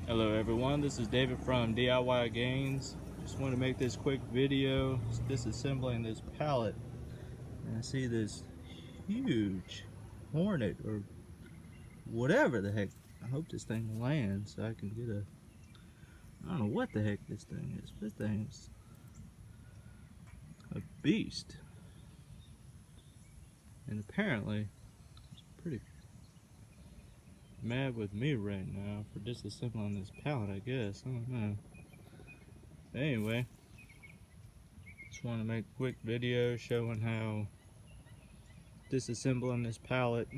Hello everyone, this is David from DIY Gains. Just want to make this quick video disassembling this pallet. And I see this huge Hornet or whatever the heck. I hope this thing lands so I can get a... I don't know what the heck this thing is. This thing's a beast. And apparently it's pretty mad with me right now for disassembling this pallet, I guess. I don't know. But anyway, just want to make a quick video showing how disassembling this pallet.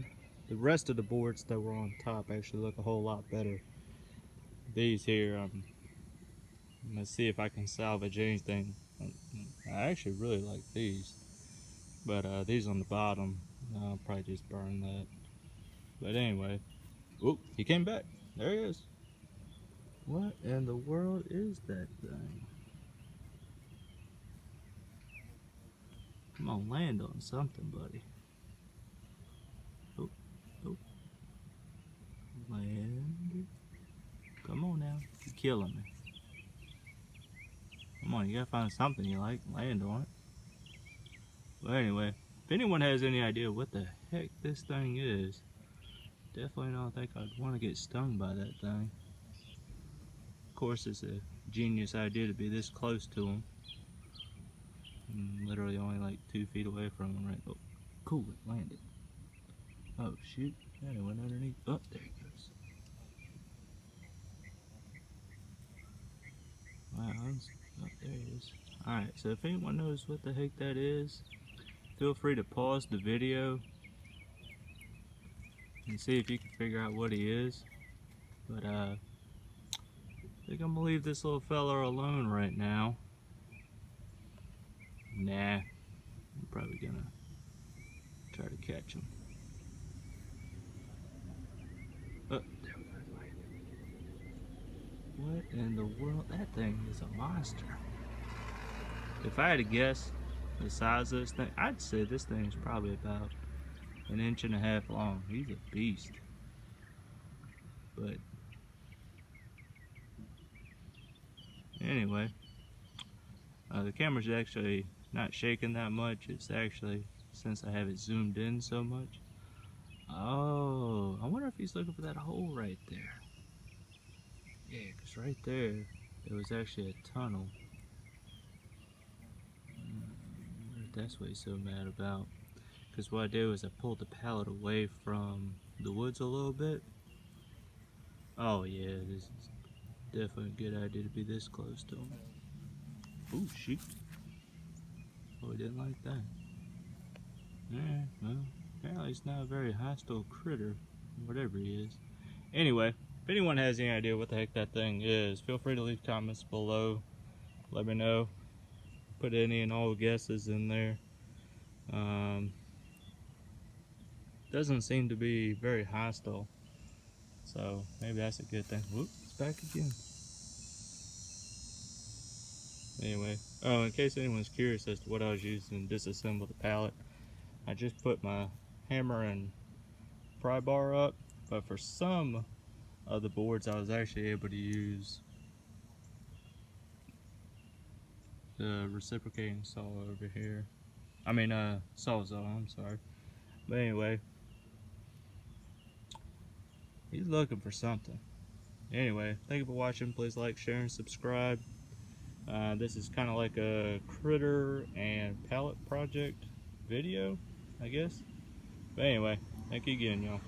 The rest of the boards that were on top actually look a whole lot better. These here, I'm gonna see if I can salvage anything. I actually really like these, but these on the bottom, I'll probably just burn that. But anyway, oh, he came back. There he is. What in the world is that thing? Come on, land on something, buddy. Oh, oh. Land. Come on now. You're killing me. Come on, you gotta find something you like. Land on it. Well, anyway, if anyone has any idea what the heck this thing is, definitely don't think I'd want to get stung by that thing. Of course, it's a genius idea to be this close to him. I'm literally only like 2 feet away from him, right? Oh, cool, it landed. Oh shoot, that it went underneath. Oh, there he goes. Wow, oh, there he is. Alright, so if anyone knows what the heck that is, feel free to pause the video and see if you can figure out what he is. But I think I'm gonna leave this little fella alone right now. Nah, I'm probably gonna try to catch him. Oh, there we go. What in the world? That thing is a monster. If I had to guess the size of this thing, I'd say this thing's probably about 1.5 inches long. He's a beast. But anyway, the camera's actually not shaking that much. It's actually, since I have it zoomed in so much. Oh, I wonder if he's looking for that hole right there. Yeah, because right there, it was actually a tunnel. That's what he's so mad about. Because what I did was I pulled the pallet away from the woods a little bit. Oh yeah, this is definitely a good idea to be this close to him. Oh shoot. Oh, he didn't like that. Alright, well, apparently he's not a very hostile critter, whatever he is. Anyway, if anyone has any idea what the heck that thing is, feel free to leave comments below. Let me know. Put any and all guesses in there. Doesn't seem to be very hostile, so maybe that's a good thing. Whoop, it's back again. Anyway, oh, in case anyone's curious as to what I was using to disassemble the pallet, I just put my hammer and pry bar up, but for some of the boards I was actually able to use the reciprocating saw over here. I mean sawzall, I'm sorry. But anyway, he's looking for something. Anyway, thank you for watching. Please like, share, and subscribe. This is kind of like a critter and pallet project video, I guess. But anyway, thank you again, y'all.